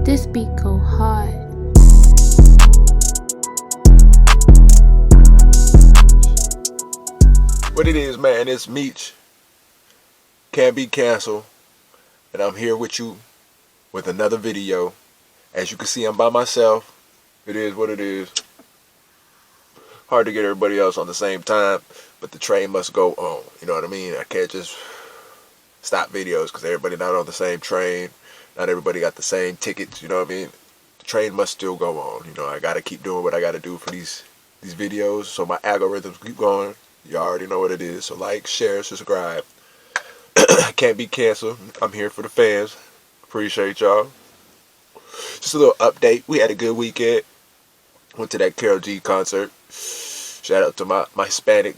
This beat go hard. What it is, man, it's Meech. Can't be canceled. And I'm here with you with another video. As you can see, I'm by myself. It is what it is. Hard to get everybody else on the same time, but the train must go on. You know what I mean? I can't just stop videos because everybody not on the same train. Not everybody got the same tickets. You know what I mean? The train must still go on. You know, I gotta keep doing what I gotta do for these videos, so my algorithms keep going. You already know what it is. So like, share, subscribe. Can't be canceled. I'm here for the fans. Appreciate y'all. Just a little update. We had a good weekend. Went to that Karol G concert. Shout out to my Hispanic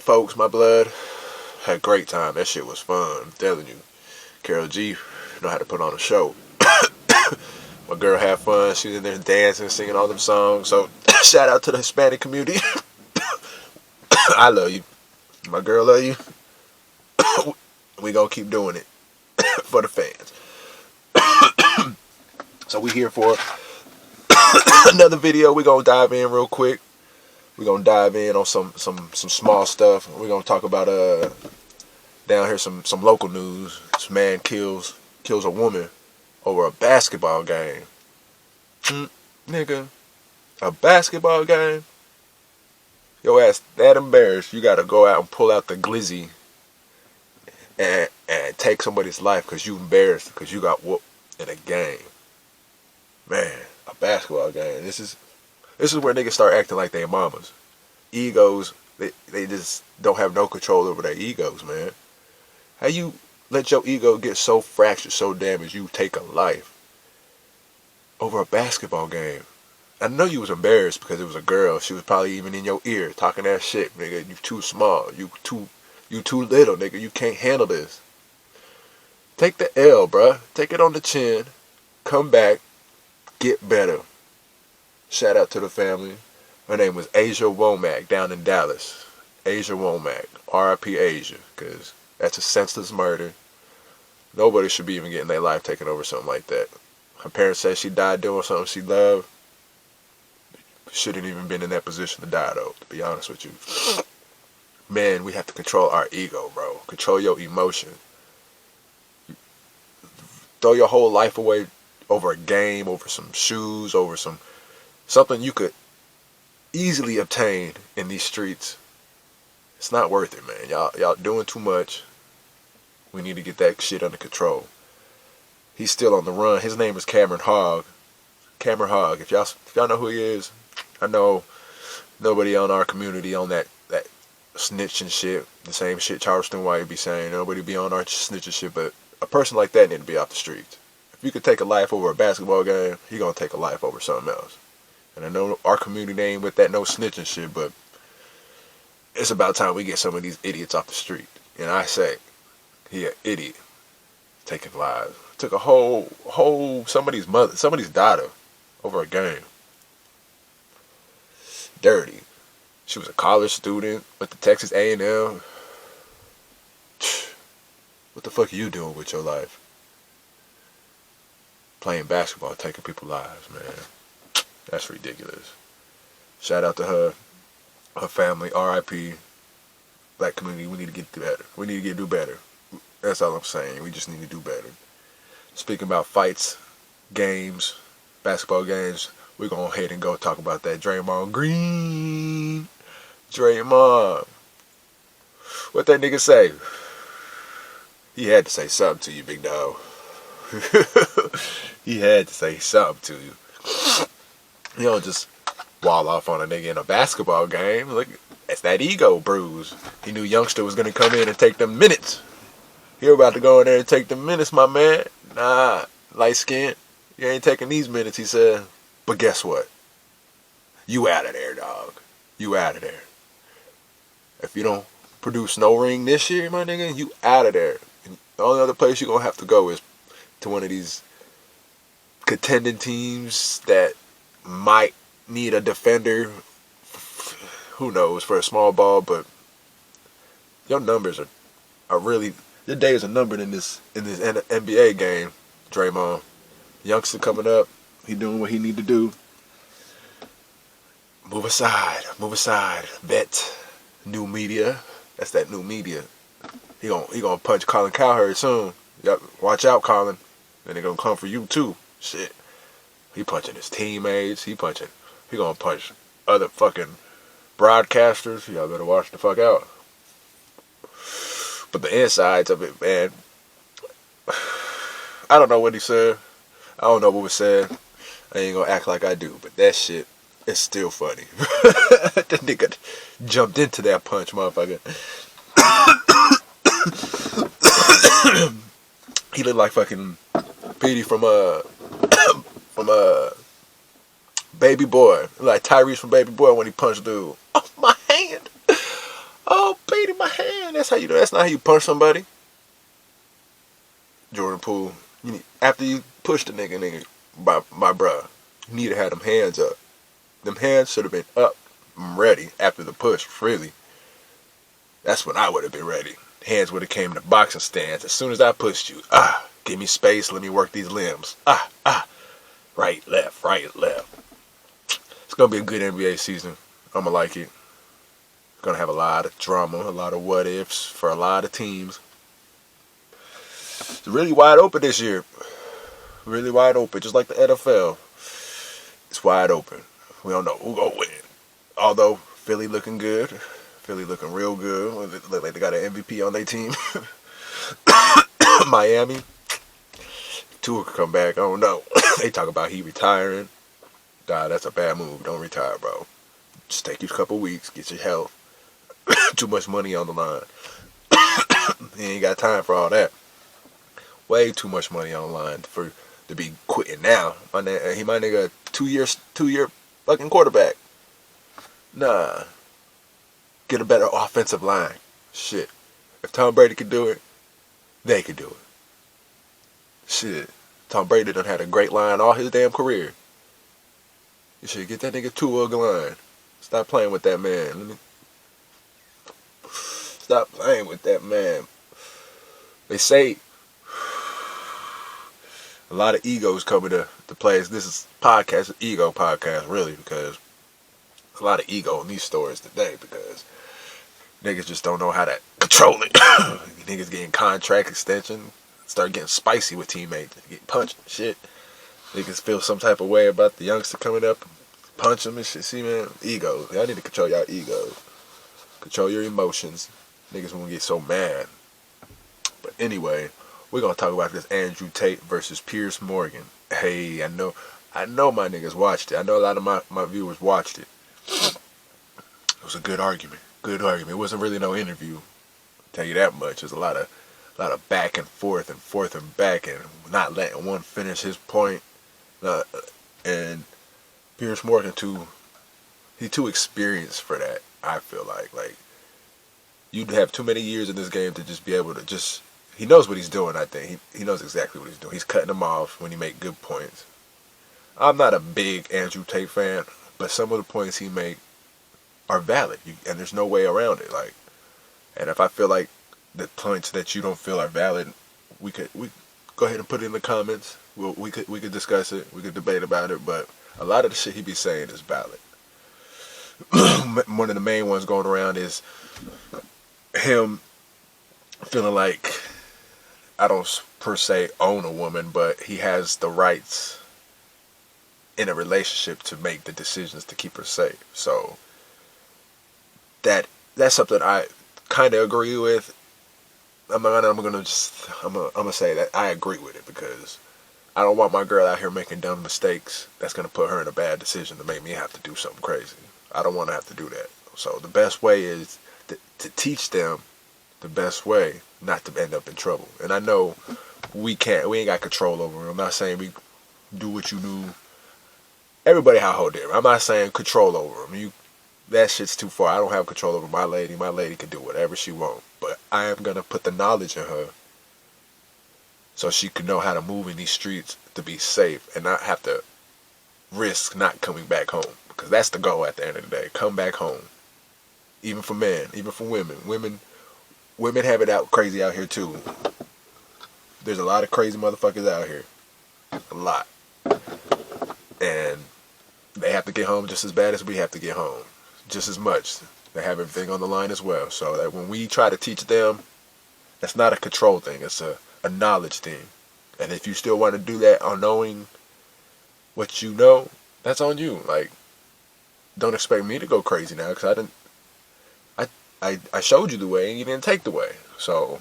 folks, my blood. Had a great time. That shit was fun. I'm telling you. Karol G know how to put on a show. My girl had fun. She was in there dancing, singing all them songs. So shout out to the Hispanic community. I love you. My girl love you. We gonna keep doing it for the fans. So we here for another video. We gonna dive in real quick. We gonna dive in on some small stuff. We gonna talk about down here some local news. This man kills a woman over a basketball game. Nigga, a basketball game? Your ass that embarrassed, you gotta go out and pull out the glizzy and take somebody's life because you embarrassed because you got whooped in a game. Man, a basketball game. This is where niggas start acting like they mamas. Egos, they just don't have no control over their egos, man. How you let your ego get so fractured, so damaged, you take a life over a basketball game? I know you was embarrassed because it was a girl. She was probably even in your ear talking that shit, nigga. You too small. You too little, nigga. You can't handle this. Take the L, bruh. Take it on the chin. Come back. Get better. Shout out to the family. Her name was Asia Womack down in Dallas. Asia Womack. R.I.P. Asia. Because that's a senseless murder. Nobody should be even getting their life taken over something like that. Her parents said she died doing something she loved. Shouldn't even been in that position to die, though, to be honest with you. Man, we have to control our ego, bro. Control your emotion. Throw your whole life away over a game, over some shoes, over something you could easily obtain in these streets. It's not worth it, man. Y'all doing too much. We need to get that shit under control. He's still on the run. His name is Cameron Hogg. Cameron Hogg. If y'all know who he is, I know nobody on our community on that snitching shit. The same shit Charleston White be saying. Nobody be on our snitching shit, but a person like that need to be off the streets. If you could take a life over a basketball game, he gonna take a life over something else. And I know our community ain't with that no snitching shit, but it's about time we get some of these idiots off the street. And I say, he an idiot. Taking lives. Took a whole somebody's daughter over a game. Dirty. She was a college student, went to Texas A&M. What the fuck are you doing with your life? Playing basketball, taking people's lives, man. That's ridiculous. Shout out to her family, R.I.P. Black community. We need to get better. We need to do better. That's all I'm saying. We just need to do better. Speaking about fights, games, basketball games, we're going to go ahead and go talk about that Draymond Green. Draymond. What that nigga say? He had to say something to you, big dog. He had to say something to you. You don't just wall off on a nigga in a basketball game. Look, that's that ego bruise. He knew youngster was going to come in and take them minutes. You're about to go in there and take them minutes, my man. Nah, light skin. You ain't taking these minutes, he said. But guess what? You out of there, dog. You out of there. If you don't produce no ring this year, my nigga, you out of there. And the only other place you're going to have to go is to one of these contending teams that might need a defender. Who knows, for a small ball, but your numbers are really, your days are numbered in this NBA game, Draymond. Youngster coming up. He doing what he need to do. Move aside. Bet. New media. That's that new media. He gonna punch Colin Cowherd soon. Yep, watch out, Colin. And they gonna come for you too. Shit. He punching his teammates. He gonna punch other fucking broadcasters. Y'all better watch the fuck out. But the insides of it, man. I don't know what he said. I don't know what was said. I ain't gonna act like I do. But that shit is still funny. That nigga jumped into that punch, motherfucker. He looked like fucking Petey from Baby Boy, like Tyrese from Baby Boy when he punched dude. Oh, my hand! Oh, Petey, my hand! That's how you do. That's not how you punch somebody. Jordan Poole, after you push the nigga, my bruh, you need to have them hands up. Them hands should have been up and ready after the push. Really, that's when I would have been ready. Hands would have came in the boxing stance as soon as I pushed you. Give me space. Let me work these limbs. Right, left. It's going to be a good NBA season. I'm going to like it. It's going to have a lot of drama, a lot of what ifs for a lot of teams. It's really wide open this year. Really wide open, just like the NFL. It's wide open. We don't know who going to win. Although, Philly looking good. Philly looking real good. Look like they got an MVP on their team. Miami. Tua could come back. I don't know. They talk about he retiring. Nah, that's a bad move. Don't retire, bro. Just take you a couple weeks. Get your health. Too much money on the line. He ain't got time for all that. Way too much money on the line to be quitting now. My nigga, 2 year fucking quarterback. Nah. Get a better offensive line. Shit. If Tom Brady could do it, they could do it. Shit. Tom Brady done had a great line all his damn career. You should get that nigga Tua a line. Stop playing with that man. Stop playing with that man. They say a lot of egos coming to play. This is ego podcast, really, because a lot of ego in these stories today because niggas just don't know how to control it. Niggas getting contract extension, start getting spicy with teammates, get punched and shit. Niggas feel some type of way about the youngster coming up, punch them and shit. See, man, egos. Y'all need to control y'all egos. Control your emotions. Niggas won't get so mad. But anyway, we're gonna talk about this Andrew Tate versus Piers Morgan. Hey, I know my niggas watched it. I know a lot of my viewers watched it. It was a good argument. It wasn't really no interview. I'll tell you that much. There's a lot of back and forth and back and not letting one finish his point. And Piers Morgan he too experienced for that. I feel like you'd have too many years in this game to just be able to he knows what he's doing. I think he knows exactly what he's doing. He's cutting them off when he make good points. I'm not a big Andrew Tate fan, but some of the points he make are valid, and there's no way around it. And if I feel like the points that you don't feel are valid, we go ahead and put it in the comments. We could discuss it. We could debate about it. But a lot of the shit he be saying is valid. One of the main ones going around is him feeling like I don't per se own a woman, but he has the rights in a relationship to make the decisions to keep her safe. So that's something I kind of agree with. I'm gonna say that I agree with it because I don't want my girl out here making dumb mistakes that's gonna put her in a bad decision to make me have to do something crazy. I don't want to have to do that. So the best way is to teach them the best way not to end up in trouble. And I know we ain't got control over them. I'm not saying we do what you do. Everybody how different. I'm not saying control over them. That shit's too far. I don't have control over my lady. My lady can do whatever she wants. But I am going to put the knowledge in her so she can know how to move in these streets to be safe and not have to risk not coming back home. Because that's the goal at the end of the day. Come back home. Even for men. Even for women. Women have it out crazy out here too. There's a lot of crazy motherfuckers out here. A lot. And they have to get home just as bad as we have to get home. Just as much. They have everything on the line as well. So that when we try to teach them, that's not a control thing. It's a knowledge thing. And if you still want to do that on knowing what you know, that's on you. Like, don't expect me to go crazy now because I didn't. I showed you the way and you didn't take the way. So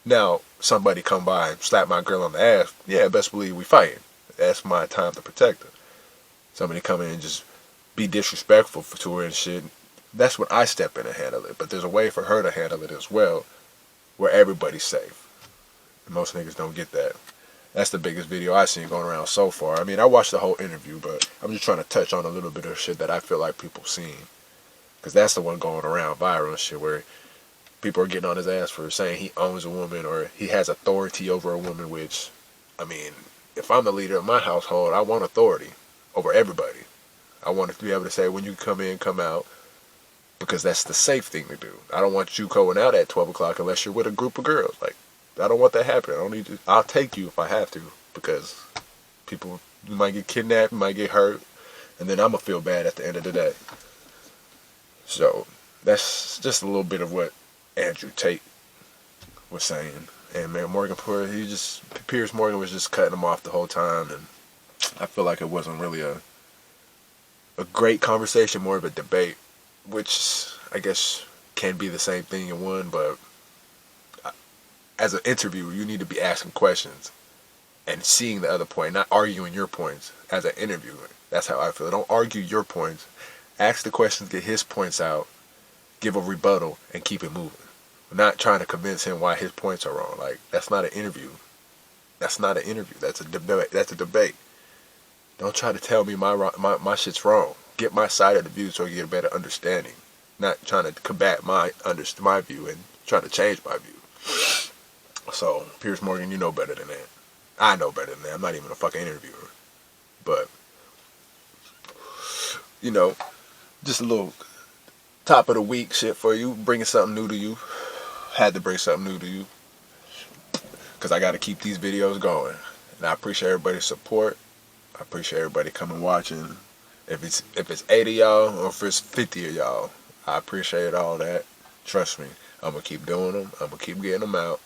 now somebody come by and slap my girl on the ass. Yeah, best believe we fighting. That's my time to protect her. Somebody come in and just be disrespectful to her and shit. That's when I step in and handle it. But there's a way for her to handle it as well, where everybody's safe. Most niggas don't get that. That's the biggest video I've seen going around so far. I mean, I watched the whole interview, but I'm just trying to touch on a little bit of shit that I feel like people seen. Because that's the one going around viral and shit, where people are getting on his ass for saying he owns a woman or he has authority over a woman, which, I mean, if I'm the leader of my household, I want authority over everybody. I want to be able to say when you come in, come out, because that's the safe thing to do. I don't want you going out at 12 o'clock unless you're with a group of girls. Like, I don't want that happening. I don't need to. I'll take you if I have to, because people, you might get kidnapped, you might get hurt, and then I'm going to feel bad at the end of the day. So that's just a little bit of what Andrew Tate was saying. And man, Piers Morgan was just cutting him off the whole time, and I feel like it wasn't really a great conversation, more of a debate, which I guess can be the same thing in one, but as an interviewer, you need to be asking questions and seeing the other point, not arguing your points as an interviewer. That's how I feel. Don't argue your points. Ask the questions, get his points out, give a rebuttal, and keep it moving. We're not trying to convince him why his points are wrong. Like, that's not an interview. That's not an interview. That's a debate. That's a debate. Don't try to tell me my shit's wrong. Get my side of the view so you get a better understanding. Not trying to combat my view and trying to change my view. So, Piers Morgan, you know better than that. I know better than that. I'm not even a fucking interviewer. But, you know, just a little top of the week shit for you. Bringing something new to you. Had to bring something new to you. Because I got to keep these videos going. And I appreciate everybody's support. I appreciate everybody coming watching. If it's 8 of y'all or if it's 50 of y'all, I appreciate all that. Trust me, I'm going to keep doing them. I'm going to keep getting them out.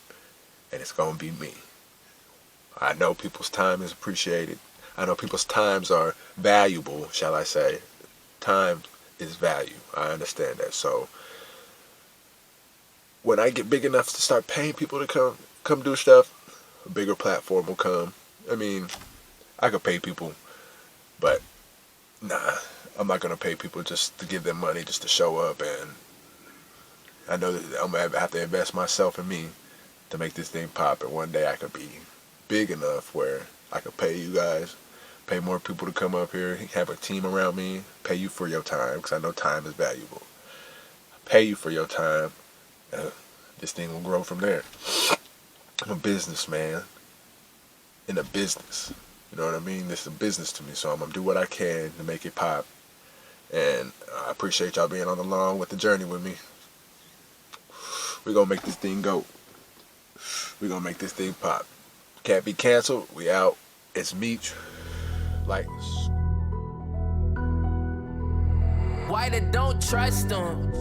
And it's going to be me. I know people's time is appreciated. I know people's times are valuable, shall I say. Time is value. I understand that. So when I get big enough to start paying people to come do stuff, a bigger platform will come. I mean, I could pay people, but nah, I'm not going to pay people just to give them money just to show up. And I know that I'm going to have to invest myself in me to make this thing pop. And one day I could be big enough where I could pay you guys, pay more people to come up here, have a team around me, pay you for your time, because I know time is valuable. Pay you for your time. This thing will grow from there. I'm a businessman in a business. You know what I mean? This is a business to me, so I'm going to do what I can to make it pop. And I appreciate y'all being on along with the journey with me. We're going to make this thing go. We're going to make this thing pop. Can't be canceled. We out. It's Meech. Like. Why they don't trust them?